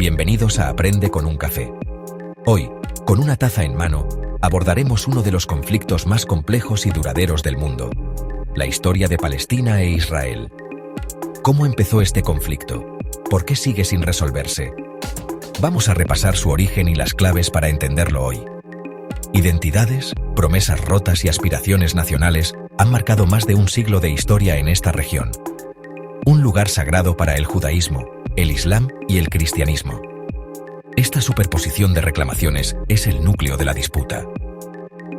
Bienvenidos a Aprende con un café. Hoy, con una taza en mano, abordaremos uno de los conflictos más complejos y duraderos del mundo, la historia de Palestina e Israel. ¿Cómo empezó este conflicto? ¿Por qué sigue sin resolverse? Vamos a repasar su origen y las claves para entenderlo hoy. Identidades, promesas rotas y aspiraciones nacionales han marcado más de un siglo de historia en esta región. Un lugar sagrado para el judaísmo, el islam y el cristianismo. Esta superposición de reclamaciones es el núcleo de la disputa.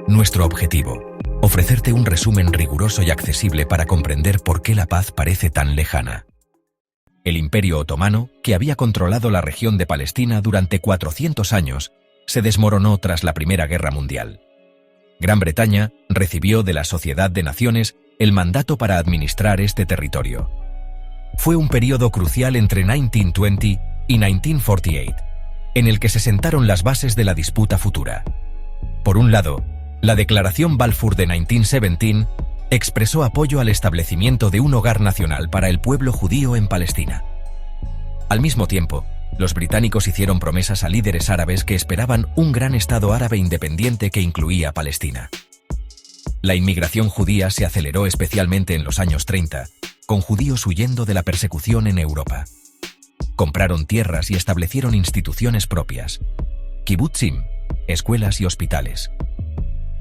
Nuestro objetivo: ofrecerte un resumen riguroso y accesible para comprender por qué la paz parece tan lejana. El Imperio Otomano, que había controlado la región de Palestina durante 400 años, se desmoronó tras la Primera Guerra Mundial. Gran Bretaña recibió de la Sociedad de Naciones el mandato para administrar este territorio. Fue un periodo crucial entre 1920 y 1948, en el que se sentaron las bases de la disputa futura. Por un lado, la Declaración Balfour de 1917 expresó apoyo al establecimiento de un hogar nacional para el pueblo judío en Palestina. Al mismo tiempo, los británicos hicieron promesas a líderes árabes que esperaban un gran Estado árabe independiente que incluía Palestina. La inmigración judía se aceleró especialmente en los años 30, con judíos huyendo de la persecución en Europa. Compraron tierras y establecieron instituciones propias, kibutzim, escuelas y hospitales.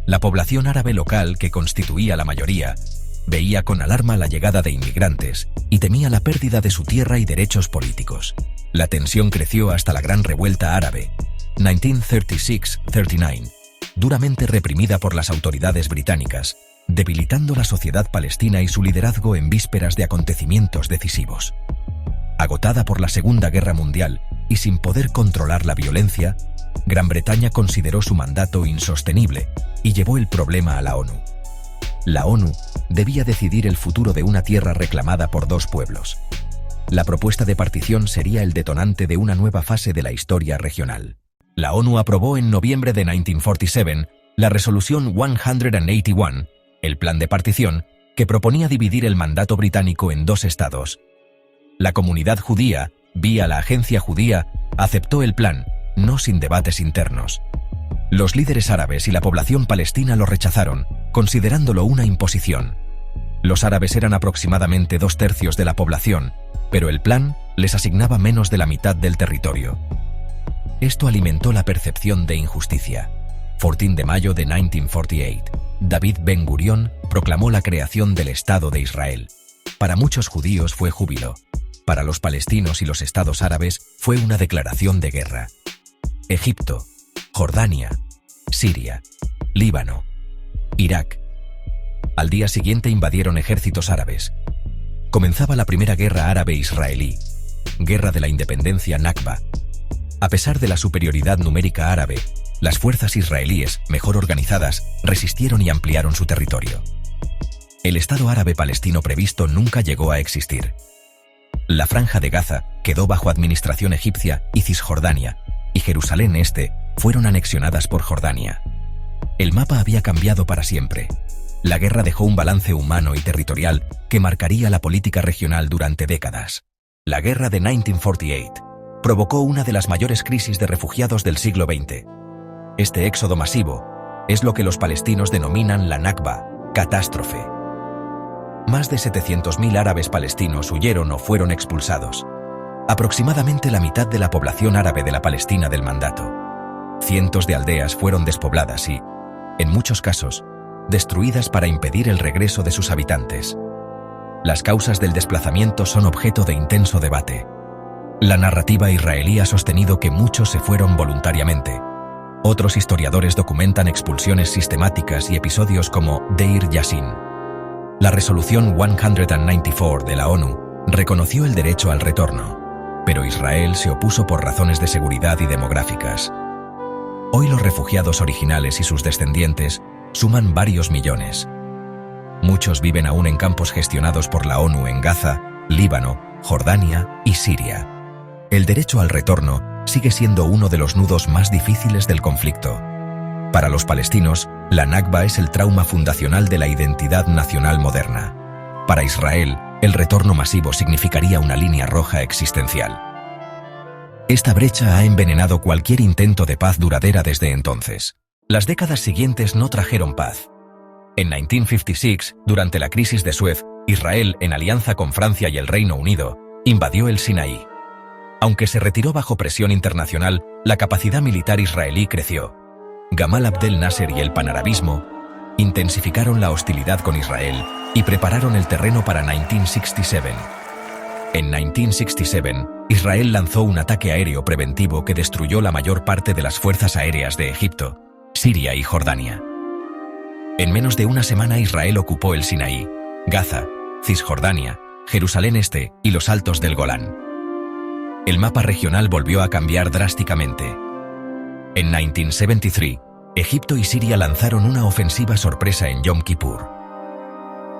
La población árabe local, que constituía la mayoría, veía con alarma la llegada de inmigrantes y temía la pérdida de su tierra y derechos políticos. La tensión creció hasta la Gran Revuelta Árabe, 1936-39, duramente reprimida por las autoridades británicas, debilitando la sociedad palestina y su liderazgo en vísperas de acontecimientos decisivos. Agotada por la Segunda Guerra Mundial y sin poder controlar la violencia, Gran Bretaña consideró su mandato insostenible y llevó el problema a la ONU. La ONU debía decidir el futuro de una tierra reclamada por dos pueblos. La propuesta de partición sería el detonante de una nueva fase de la historia regional. La ONU aprobó en noviembre de 1947 la Resolución 181, el plan de partición, que proponía dividir el mandato británico en dos estados. La comunidad judía, vía la Agencia Judía, aceptó el plan, no sin debates internos. Los líderes árabes y la población palestina lo rechazaron, considerándolo una imposición. Los árabes eran aproximadamente 2/3 de la población, pero el plan les asignaba menos de la mitad del territorio. Esto alimentó la percepción de injusticia. 14 de mayo de 1948, David Ben Gurión proclamó la creación del Estado de Israel. Para muchos judíos fue júbilo. Para los palestinos y los estados árabes fue una declaración de guerra. Egipto, Jordania, Siria, Líbano, Irak. Al día siguiente invadieron ejércitos árabes. Comenzaba la Primera Guerra Árabe-Israelí, Guerra de la Independencia Nakba. A pesar de la superioridad numérica árabe, las fuerzas israelíes, mejor organizadas, resistieron y ampliaron su territorio. El Estado árabe palestino previsto nunca llegó a existir. La Franja de Gaza quedó bajo administración egipcia y Cisjordania, y Jerusalén Este fueron anexionadas por Jordania. El mapa había cambiado para siempre. La guerra dejó un balance humano y territorial que marcaría la política regional durante décadas. La guerra de 1948 provocó una de las mayores crisis de refugiados del siglo XX. Este éxodo masivo es lo que los palestinos denominan la Nakba, catástrofe. Más de 700.000 árabes palestinos huyeron o fueron expulsados. Aproximadamente la mitad de la población árabe de la Palestina del mandato. Cientos de aldeas fueron despobladas y, en muchos casos, destruidas para impedir el regreso de sus habitantes. Las causas del desplazamiento son objeto de intenso debate. La narrativa israelí ha sostenido que muchos se fueron voluntariamente. Otros historiadores documentan expulsiones sistemáticas y episodios como Deir Yassin. La Resolución 194 de la ONU reconoció el derecho al retorno, pero Israel se opuso por razones de seguridad y demográficas. Hoy los refugiados originales y sus descendientes suman varios millones. Muchos viven aún en campos gestionados por la ONU en Gaza, Líbano, Jordania y Siria. El derecho al retorno sigue siendo uno de los nudos más difíciles del conflicto. Para los palestinos, la Nakba es el trauma fundacional de la identidad nacional moderna. Para Israel, el retorno masivo significaría una línea roja existencial. Esta brecha ha envenenado cualquier intento de paz duradera desde entonces. Las décadas siguientes no trajeron paz. En 1956, durante la crisis de Suez, Israel, en alianza con Francia y el Reino Unido, invadió el Sinaí. Aunque se retiró bajo presión internacional, la capacidad militar israelí creció. Gamal Abdel Nasser y el panarabismo intensificaron la hostilidad con Israel y prepararon el terreno para 1967. En 1967, Israel lanzó un ataque aéreo preventivo que destruyó la mayor parte de las fuerzas aéreas de Egipto, Siria y Jordania. En menos de una semana Israel ocupó el Sinaí, Gaza, Cisjordania, Jerusalén Este y los Altos del Golán. El mapa regional volvió a cambiar drásticamente. En 1973, Egipto y Siria lanzaron una ofensiva sorpresa en Yom Kippur.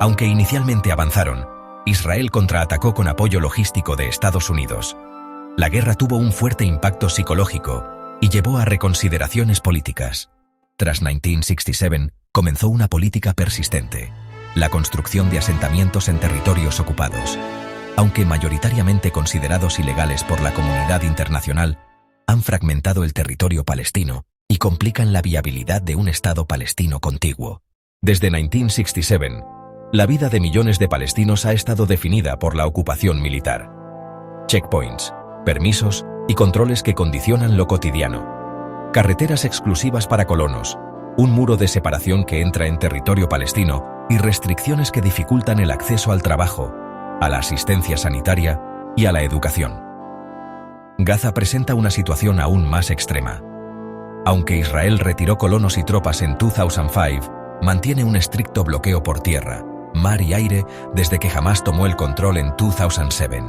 Aunque inicialmente avanzaron, Israel contraatacó con apoyo logístico de Estados Unidos. La guerra tuvo un fuerte impacto psicológico y llevó a reconsideraciones políticas. Tras 1967, comenzó una política persistente: la construcción de asentamientos en territorios ocupados. Aunque mayoritariamente considerados ilegales por la comunidad internacional, han fragmentado el territorio palestino y complican la viabilidad de un Estado palestino contiguo. Desde 1967, la vida de millones de palestinos ha estado definida por la ocupación militar. Checkpoints, permisos y controles que condicionan lo cotidiano. Carreteras exclusivas para colonos, un muro de separación que entra en territorio palestino y restricciones que dificultan el acceso al trabajo, a la asistencia sanitaria y a la educación. Gaza presenta una situación aún más extrema. Aunque Israel retiró colonos y tropas en 2005, mantiene un estricto bloqueo por tierra, mar y aire desde que Hamás tomó el control en 2007.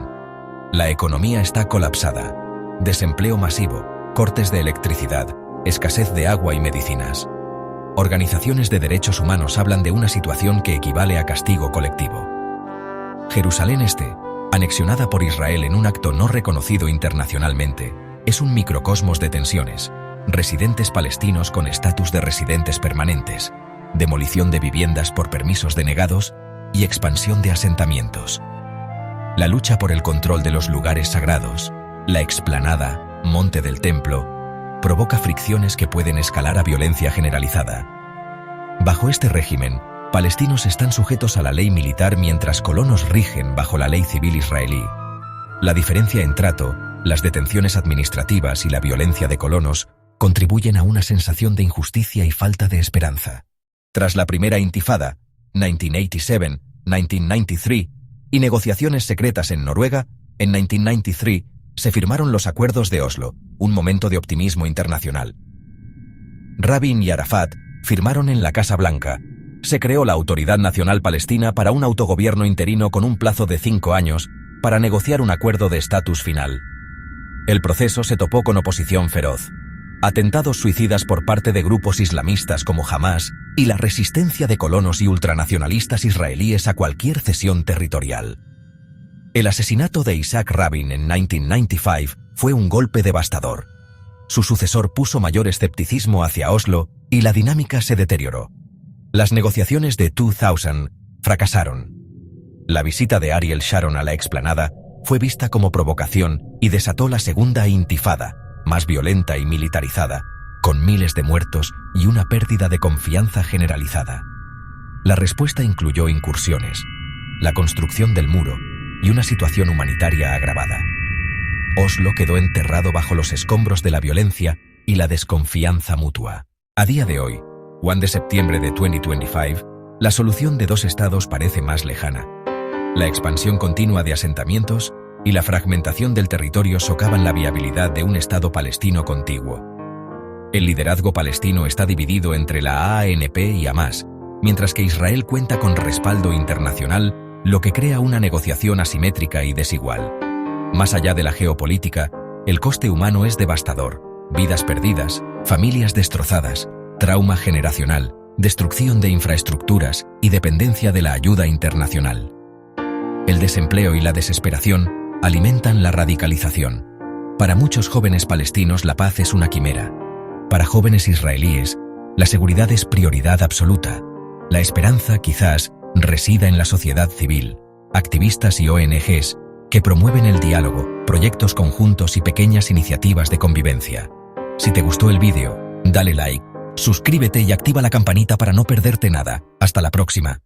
La economía está colapsada. Desempleo masivo, cortes de electricidad, escasez de agua y medicinas. Organizaciones de derechos humanos hablan de una situación que equivale a castigo colectivo. Jerusalén Este, anexionada por Israel en un acto no reconocido internacionalmente, es un microcosmos de tensiones, residentes palestinos con estatus de residentes permanentes, demolición de viviendas por permisos denegados y expansión de asentamientos. La lucha por el control de los lugares sagrados, la explanada, monte del templo, provoca fricciones que pueden escalar a violencia generalizada. Bajo este régimen, palestinos están sujetos a la ley militar mientras colonos rigen bajo la ley civil israelí. La diferencia en trato, las detenciones administrativas y la violencia de colonos contribuyen a una sensación de injusticia y falta de esperanza. Tras la primera intifada, 1987-1993, y negociaciones secretas en Noruega, en 1993 se firmaron los acuerdos de Oslo, un momento de optimismo internacional. Rabin y Arafat firmaron en la Casa Blanca. Se creó la Autoridad Nacional Palestina para un autogobierno interino con un plazo de 5 años para negociar un acuerdo de estatus final. El proceso se topó con oposición feroz, atentados suicidas por parte de grupos islamistas como Hamás y la resistencia de colonos y ultranacionalistas israelíes a cualquier cesión territorial. El asesinato de Isaac Rabin en 1995 fue un golpe devastador. Su sucesor puso mayor escepticismo hacia Oslo y la dinámica se deterioró. Las negociaciones de 2000 fracasaron. La visita de Ariel Sharon a la explanada fue vista como provocación y desató la segunda intifada, más violenta y militarizada, con miles de muertos y una pérdida de confianza generalizada. La respuesta incluyó incursiones, la construcción del muro y una situación humanitaria agravada. Oslo quedó enterrado bajo los escombros de la violencia y la desconfianza mutua. A día de hoy, 1 de septiembre de 2025, la solución de 2 estados parece más lejana. La expansión continua de asentamientos y la fragmentación del territorio socavan la viabilidad de un Estado palestino contiguo. El liderazgo palestino está dividido entre la ANP y Hamás, mientras que Israel cuenta con respaldo internacional, lo que crea una negociación asimétrica y desigual. Más allá de la geopolítica, el coste humano es devastador: vidas perdidas, familias destrozadas, trauma generacional, destrucción de infraestructuras y dependencia de la ayuda internacional. El desempleo y la desesperación alimentan la radicalización. Para muchos jóvenes palestinos la paz es una quimera. Para jóvenes israelíes, la seguridad es prioridad absoluta. La esperanza, quizás, resida en la sociedad civil, activistas y ONGs, que promueven el diálogo, proyectos conjuntos y pequeñas iniciativas de convivencia. Si te gustó el vídeo, dale like, suscríbete y activa la campanita para no perderte nada. Hasta la próxima.